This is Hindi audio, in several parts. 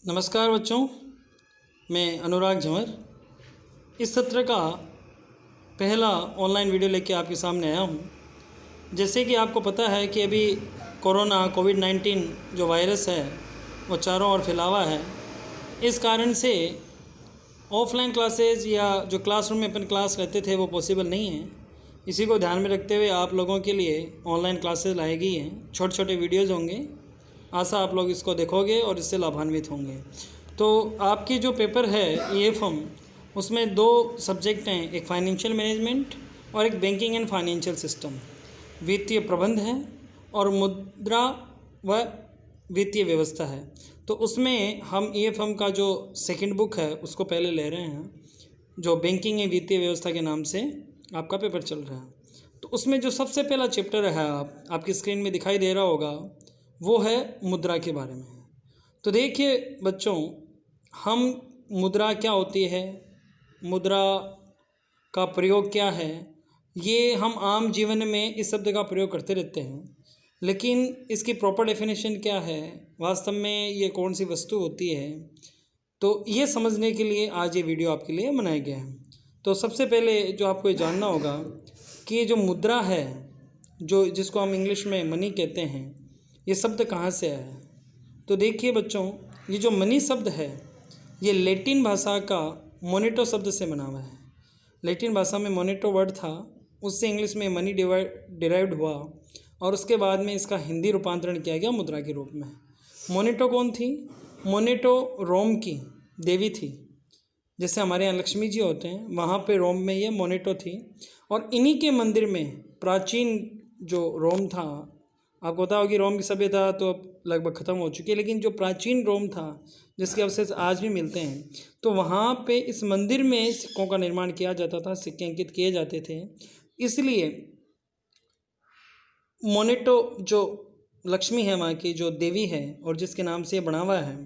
नमस्कार बच्चों, मैं अनुराग झंवर इस सत्र का पहला ऑनलाइन वीडियो लेके आपके सामने आया हूँ। जैसे कि आपको पता है कि अभी कोविड-19 जो वायरस है वो चारों ओर फैला हुआ है। इस कारण से ऑफलाइन क्लासेस या जो क्लासरूम में अपन क्लास लेते थे वो पॉसिबल नहीं है। इसी को ध्यान में रखते हुए आप लोगों के लिए ऑनलाइन क्लासेस लाई गई हैं। छोटे छोटे वीडियोज़ होंगे, आशा आप लोग इसको देखोगे और इससे लाभान्वित होंगे। तो आपकी जो पेपर है EFM, उसमें दो सब्जेक्ट हैं, एक फाइनेंशियल मैनेजमेंट और एक बैंकिंग एंड फाइनेंशियल सिस्टम, वित्तीय प्रबंध है और मुद्रा व वित्तीय व्यवस्था है। तो उसमें हम EFM का जो सेकंड बुक है उसको पहले ले रहे हैं, जो बैंकिंग एंड वित्तीय व्यवस्था के नाम से आपका पेपर चल रहा है। तो उसमें जो सबसे पहला चैप्टर है आपकी स्क्रीन में दिखाई दे रहा होगा, वो है मुद्रा के बारे में। तो देखिए बच्चों, हम मुद्रा क्या होती है, मुद्रा का प्रयोग क्या है, ये हम आम जीवन में इस शब्द का प्रयोग करते रहते हैं, लेकिन इसकी प्रॉपर डेफिनेशन क्या है, वास्तव में ये कौन सी वस्तु होती है, तो ये समझने के लिए आज ये वीडियो आपके लिए बनाया गया है। तो सबसे पहले जो आपको ये जानना होगा कि ये जो मुद्रा है, जो जिसको हम इंग्लिश में मनी कहते हैं, ये शब्द कहाँ से आया है। तो देखिए बच्चों, ये जो मनी शब्द है ये लैटिन भाषा का मोनेटो शब्द से बना हुआ है। लैटिन भाषा में मोनेटो वर्ड था, उससे इंग्लिश में मनी डिराइव्ड हुआ और उसके बाद में इसका हिंदी रूपांतरण किया गया मुद्रा के रूप में। मोनेटो कौन थी? मोनेटो रोम की देवी थी। जैसे हमारे यहाँ लक्ष्मी जी होते हैं, वहाँ पे रोम में ये मोनेटो थी। और इन्हीं के मंदिर में प्राचीन जो रोम था, आपको पता होगी रोम की सभ्यता तो लगभग ख़त्म हो चुकी है, लेकिन जो प्राचीन रोम था जिसके अवशेष आज भी मिलते हैं, तो वहाँ पे इस मंदिर में सिक्कों का निर्माण किया जाता था, सिक्के अंकित किए जाते थे। इसलिए मोनेटो जो लक्ष्मी है, वहाँ की जो देवी है और जिसके नाम से ये बना हुआ है,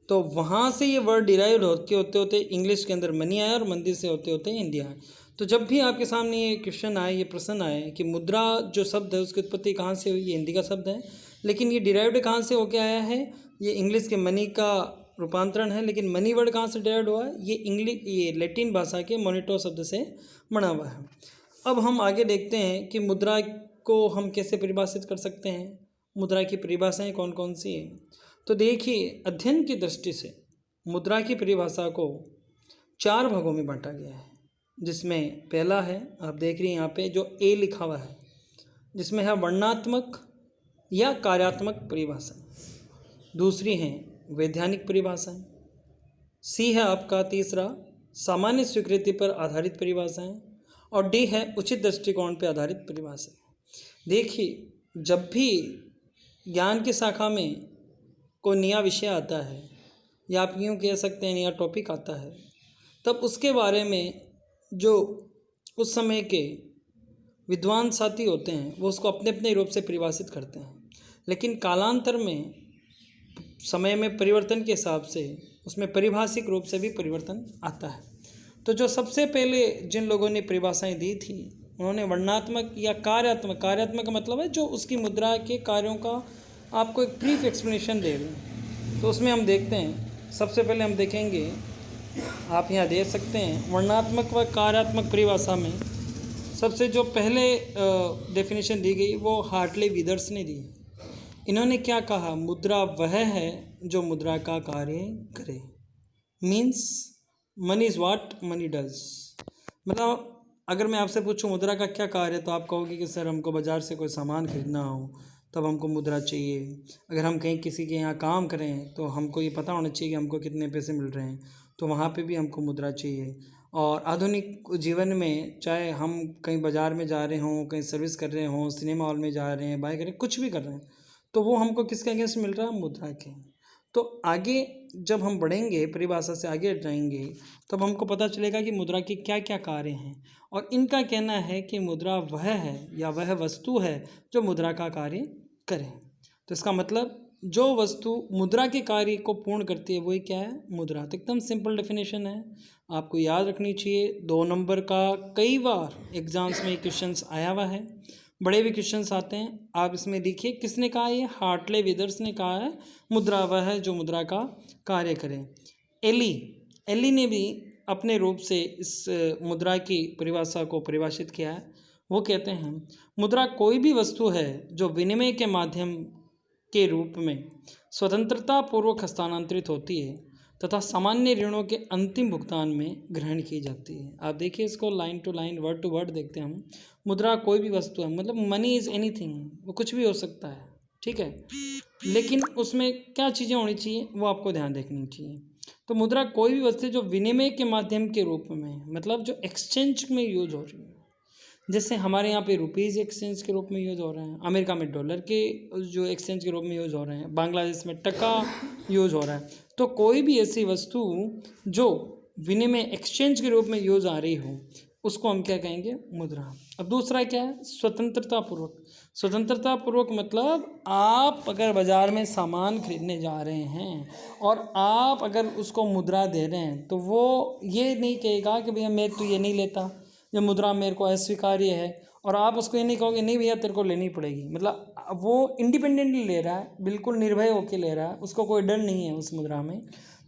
तो वहाँ से ये वर्ड डिराइव होते होते इंग्लिश के अंदर मनी आया और मंदिर से होते होते इंडिया आया। तो जब भी आपके सामने ये क्वेश्चन आए, ये प्रश्न आए कि मुद्रा जो शब्द है उसकी उत्पत्ति कहाँ से हुई, ये हिंदी का शब्द है, लेकिन ये डिराइव्ड कहाँ से होके आया है, ये इंग्लिश के मनी का रूपांतरण है। लेकिन मनी वर्ड कहाँ से डिराइव्ड हुआ है, ये लैटिन भाषा के मोनेटो शब्द से बना हुआ है। अब हम आगे देखते हैं कि मुद्रा को हम कैसे परिभाषित कर सकते हैं, मुद्रा की परिभाषाएँ कौन कौन सी हैं। तो देखिए, अध्ययन की दृष्टि से मुद्रा की परिभाषा को 4 भागों में बांटा गया है, जिसमें पहला है, आप देख रही हैं यहाँ पे जो A लिखा हुआ है, जिसमें है वर्णनात्मक या कार्यात्मक परिभाषा। दूसरी है वैधानिक परिभाषाएं। C है आपका तीसरा सामान्य स्वीकृति पर आधारित परिभाषाएं। और D है उचित दृष्टिकोण पर आधारित परिभाषाएं। देखिए, जब भी ज्ञान की शाखा में कोई नया विषय आता है, या आप यूँ कह सकते हैं नया टॉपिक आता है, तब उसके बारे में जो उस समय के विद्वान साथी होते हैं वो उसको अपने अपने रूप से परिभाषित करते हैं। लेकिन कालांतर में समय में परिवर्तन के हिसाब से उसमें परिभाषिक रूप से भी परिवर्तन आता है। तो जो सबसे पहले जिन लोगों ने परिभाषाएं दी थी, उन्होंने वर्णनात्मक या कार्यात्मक का मतलब है जो उसकी मुद्रा के कार्यों का आपको एक ब्रीफ एक्सप्लेनेशन दे रहे हैं। तो उसमें हम देखते हैं, सबसे पहले हम देखेंगे, आप यहाँ देख सकते हैं वर्णनात्मक व कार्यात्मक परिभाषा में सबसे जो पहले डेफिनेशन दी गई वो हार्टले विदर्स ने दी। इन्होंने क्या कहा, मुद्रा वह है जो मुद्रा का कार्य करे। Means money is what money does. मतलब अगर मैं आपसे पूछूं मुद्रा का क्या कार्य है, तो आप कहोगे कि सर हमको बाज़ार से कोई सामान खरीदना हो तब हमको मुद्रा चाहिए। अगर हम कहीं किसी के यहाँ काम करें तो हमको ये पता होना चाहिए कि हमको कितने पैसे मिल रहे हैं, तो वहाँ पे भी हमको मुद्रा चाहिए। और आधुनिक जीवन में चाहे हम कहीं बाज़ार में जा रहे हों, कहीं सर्विस कर रहे हों, सिनेमा हॉल में जा रहे हैं, बाइक करें, कुछ भी कर रहे हैं, तो वो हमको किसके अगेंस्ट मिल रहा है, मुद्रा के। तो आगे जब हम बढ़ेंगे, परिभाषा से आगे जाएंगे, तब हमको पता चलेगा कि मुद्रा के क्या क्या कार्य हैं। और इनका कहना है कि मुद्रा वह है या वह वस्तु है जो मुद्रा का कार्य करे। तो इसका मतलब जो वस्तु मुद्रा के कार्य को पूर्ण करती है वही क्या है, मुद्रा। तो एकदम सिंपल डेफिनेशन है, आपको याद रखनी चाहिए। 2 नंबर का कई बार एग्जाम्स में क्वेश्चंस आया हुआ है। बड़े भी क्वेश्चंस आते हैं। आप इसमें देखिए किसने कहा, ये हार्टले विदर्स ने कहा है मुद्रा वह है जो मुद्रा का कार्य करे। एली ने भी अपने रूप से इस मुद्रा की परिभाषा को परिभाषित किया है। वो कहते हैं मुद्रा कोई भी वस्तु है जो विनिमय के माध्यम के रूप में स्वतंत्रता पूर्वक हस्तांतरित होती है तथा सामान्य ऋणों के अंतिम भुगतान में ग्रहण की जाती है। आप देखिए इसको line to line word to word देखते हैं हम। मुद्रा कोई भी वस्तु है, मतलब मनी इज़ एनीथिंग, वो कुछ भी हो सकता है, ठीक है, लेकिन उसमें क्या चीज़ें होनी चाहिए वो आपको ध्यान रखनी चाहिए। तो मुद्रा कोई भी वस्तु जो विनिमय के माध्यम के रूप में, मतलब जो एक्सचेंज में यूज हो रही है, जैसे हमारे यहाँ पे रुपीज़ एक्सचेंज के रूप में यूज़ हो रहे हैं, अमेरिका में डॉलर के जो एक्सचेंज के रूप में यूज़ हो रहे हैं, बांग्लादेश में टका यूज़ हो रहा है। तो कोई भी ऐसी वस्तु जो विनिमय एक्सचेंज के रूप में यूज़ आ रही हो उसको हम क्या कहेंगे, मुद्रा। अब दूसरा क्या है, स्वतंत्रता पूर्वक। स्वतंत्रता पूर्वक मतलब आप अगर बाज़ार में सामान खरीदने जा रहे हैं और आप अगर उसको मुद्रा दे रहे हैं तो वो ये नहीं कहेगा कि भैया मैं तो ये नहीं लेता, ये मुद्रा मेरे को अस्वीकार्य है, और आप उसको ये नहीं कहोगे नहीं भैया तेरे को लेनी पड़ेगी। मतलब वो इंडिपेंडेंटली ले रहा है, बिल्कुल निर्भय होकर ले रहा है, उसको कोई डर नहीं है उस मुद्रा में।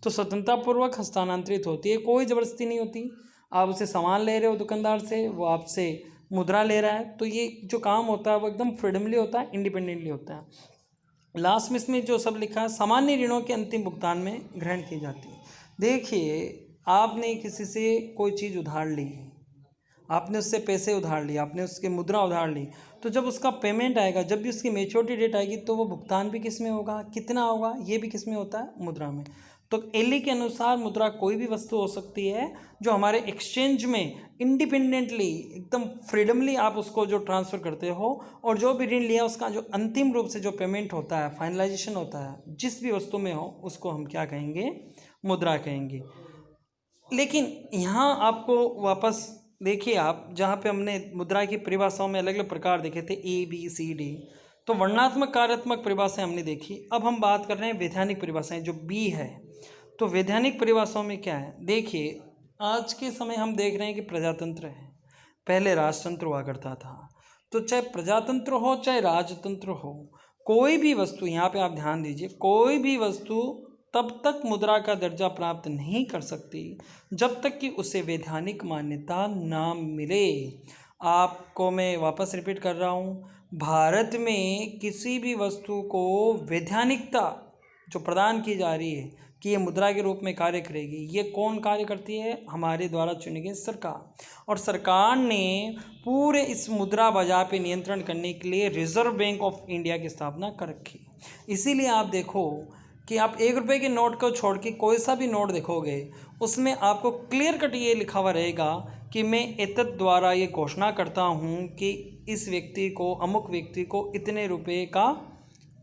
तो स्वतंत्रतापूर्वक हस्तांतरित होती है, कोई ज़बरदस्ती नहीं होती। आप उसे सामान ले रहे हो दुकानदार से, वो आपसे मुद्रा ले रहा है, तो ये जो काम होता है वो एकदम फ्रीडमली होता है, इंडिपेंडेंटली होता है। लास्ट में इसमें जो सब लिखा है, सामान्य ऋणों के अंतिम भुगतान में ग्रहण की जाती है। देखिए आपने किसी से कोई चीज़ उधार ली, आपने उससे पैसे उधार लिए, आपने उसके मुद्रा उधार ली, तो जब उसका पेमेंट आएगा, जब भी उसकी मैच्योरिटी डेट आएगी, तो वो भुगतान भी किस में होगा, कितना होगा, ये भी किस में होता है, मुद्रा में। तो एली के अनुसार मुद्रा कोई भी वस्तु हो सकती है जो हमारे एक्सचेंज में इंडिपेंडेंटली एकदम फ्रीडमली आप उसको जो ट्रांसफ़र करते हो, और जो भी ऋण लिया उसका जो अंतिम रूप से जो पेमेंट होता है, फाइनलाइजेशन होता है, जिस भी वस्तु में हो उसको हम क्या कहेंगे, मुद्रा कहेंगे। लेकिन यहाँ आपको वापस देखिए, आप जहाँ पे हमने मुद्रा की परिभाषाओं में अलग अलग प्रकार देखे थे, ABCD, तो वर्णात्मक कार्यात्मक परिभाषाएं हमने देखी। अब हम बात कर रहे हैं वैधानिक परिभाषाएं, जो B है। तो वैधानिक परिभाषाओं में क्या है, देखिए आज के समय हम देख रहे हैं कि प्रजातंत्र है, पहले राजतंत्र हुआ करता था। तो चाहे प्रजातंत्र हो चाहे राजतंत्र हो, कोई भी वस्तु, यहाँ पे आप ध्यान दीजिए, कोई भी वस्तु तब तक मुद्रा का दर्जा प्राप्त नहीं कर सकती जब तक कि उसे वैधानिक मान्यता ना मिले। आपको मैं वापस रिपीट कर रहा हूँ, भारत में किसी भी वस्तु को वैधानिकता जो प्रदान की जा रही है कि ये मुद्रा के रूप में कार्य करेगी, ये कौन कार्य करती है, हमारे द्वारा चुनी गई सरकार। और सरकार ने पूरे इस मुद्रा बाजार पे नियंत्रण करने के लिए रिजर्व बैंक ऑफ इंडिया की स्थापना कर रखी। इसीलिए आप देखो कि आप 1 रुपये के नोट को छोड़ के कोई सा भी नोट देखोगे, उसमें आपको क्लियर कट ये लिखा हुआ रहेगा कि मैं एतत् द्वारा ये घोषणा करता हूँ कि इस व्यक्ति को, अमुक व्यक्ति को इतने रुपए का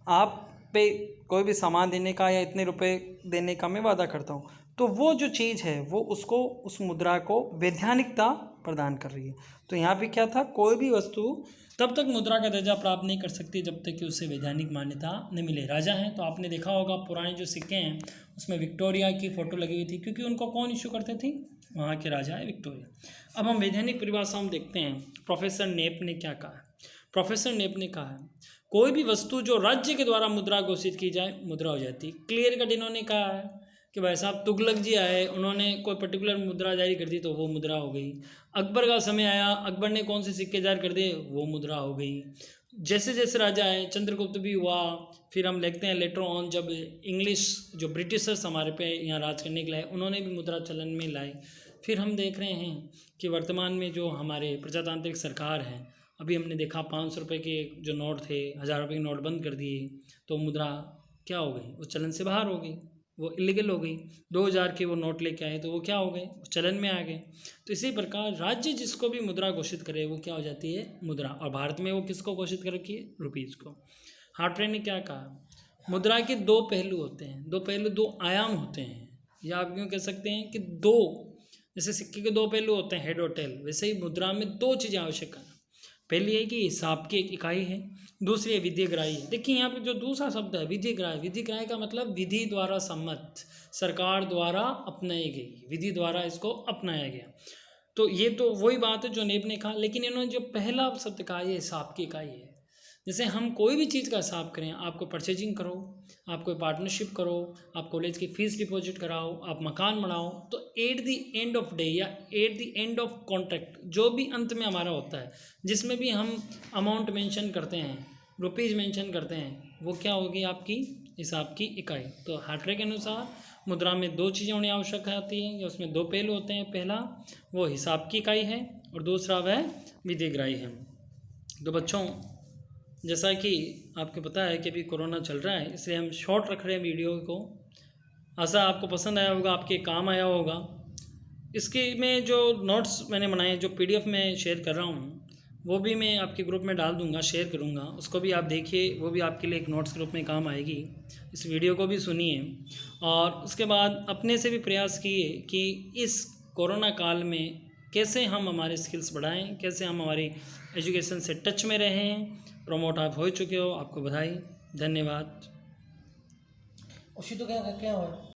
आप पे कोई भी सामान देने का या इतने रुपए देने का मैं वादा करता हूँ। तो वो जो चीज़ है वो उसको, उस मुद्रा को वैधानिकता प्रदान कर रही है। तो यहाँ पे क्या था, कोई भी वस्तु तब तक मुद्रा का दर्जा प्राप्त नहीं कर सकती जब तक कि उसे वैधानिक मान्यता न मिले। राजा हैं तो आपने देखा होगा पुराने जो सिक्के हैं उसमें विक्टोरिया की फ़ोटो लगी हुई थी, क्योंकि उनको कौन इशू करते थे, वहाँ के राजा है विक्टोरिया। अब हम वैधानिक परिभाषा हम देखते हैं, प्रोफेसर नेप ने क्या कहा। प्रोफेसर नेप ने कहा है कोई भी वस्तु जो राज्य के द्वारा मुद्रा घोषित की जाए मुद्रा हो जाती। क्लियर कट इन्होंने कहा है कि भाई साहब तुगलक जी आए, उन्होंने कोई पर्टिकुलर मुद्रा जारी कर दी तो वो मुद्रा हो गई। अकबर का समय आया, अकबर ने कौन से सिक्के जारी कर दिए, वो मुद्रा हो गई। जैसे जैसे राजा आए, चंद्रगुप्त भी हुआ, फिर हम लिखते हैं लेटर ऑन जब इंग्लिश जो ब्रिटिशर्स हमारे पे यहाँ राज करने के लाए, उन्होंने भी मुद्रा चलन में लाए। फिर हम देख रहे हैं कि वर्तमान में जो हमारे प्रजातांत्रिक सरकार है, अभी हमने देखा 500 रुपये के जो नोट थे, 1000 रुपये के नोट बंद कर दिए, तो मुद्रा क्या हो गई, वो चलन से बाहर हो गई, वो इलीगल हो गई। 2000 के वो नोट लेके आए तो वो क्या हो गए, चलन में आ गए। तो इसी प्रकार राज्य जिसको भी मुद्रा घोषित करे वो क्या हो जाती है, मुद्रा। और भारत में वो किसको घोषित कर रखी है, रुपीज़ को। हार्ट्रे ने क्या कहा, मुद्रा के 2 पहलू होते हैं, 2 पहलू 2 आयाम होते हैं, या आप यूँ कह सकते हैं कि 2, जैसे सिक्के के 2 पहलू होते हैं हेड और टेल, वैसे ही मुद्रा में 2 चीज़ें आवश्यक हैं। पहली है कि हिसाब की एक इकाई है, दूसरी है विधिग्राही है। देखिए यहाँ पे जो दूसरा शब्द है विधिग्राही, विधिग्राही का मतलब विधि द्वारा सम्मत, सरकार द्वारा अपनाई गई, विधि द्वारा इसको अपनाया गया। तो ये तो वही बात है जो नेब ने कहा, लेकिन इन्होंने जो पहला शब्द कहा ये हिसाब की इकाई है। जैसे हम कोई भी चीज़ का हिसाब करें, आपको परचेजिंग करो, आप कोई पार्टनरशिप करो, आप कॉलेज की फ़ीस डिपॉजिट कराओ, आप मकान बनाओ, तो at the end of day या at the end of contract जो भी अंत में हमारा होता है, जिसमें भी हम अमाउंट मेंशन करते हैं, रुपीज़ मेंशन करते हैं, वो क्या होगी आपकी हिसाब की इकाई। तो हार्ट्रे के अनुसार मुद्रा में दो चीज़ें होनी आवश्यक आती हैं, या उसमें दो पहलू होते हैं। पहला वो हिसाब की इकाई है और दूसरा वह विधिग्राही है। तो बच्चों, जैसा कि आपको पता है कि अभी कोरोना चल रहा है, इसलिए हम शॉर्ट रख रहे हैं वीडियो को। आशा आपको पसंद आया होगा, आपके काम आया होगा। इसके में जो नोट्स मैंने बनाए, जो PDF में शेयर कर रहा हूँ, वो भी मैं आपके ग्रुप में डाल दूँगा, शेयर करूँगा, उसको भी आप देखिए, वो भी आपके लिए एक नोट्स ग्रुप में काम आएगी। इस वीडियो को भी सुनिए और उसके बाद अपने से भी प्रयास किए कि इस कोरोना काल में कैसे हम हमारे स्किल्स बढ़ाएं, कैसे हम हमारी एजुकेशन से टच में रहें। प्रमोट आप हो चुके हो, आपको बधाई, धन्यवाद। उसी तो क्या हुआ?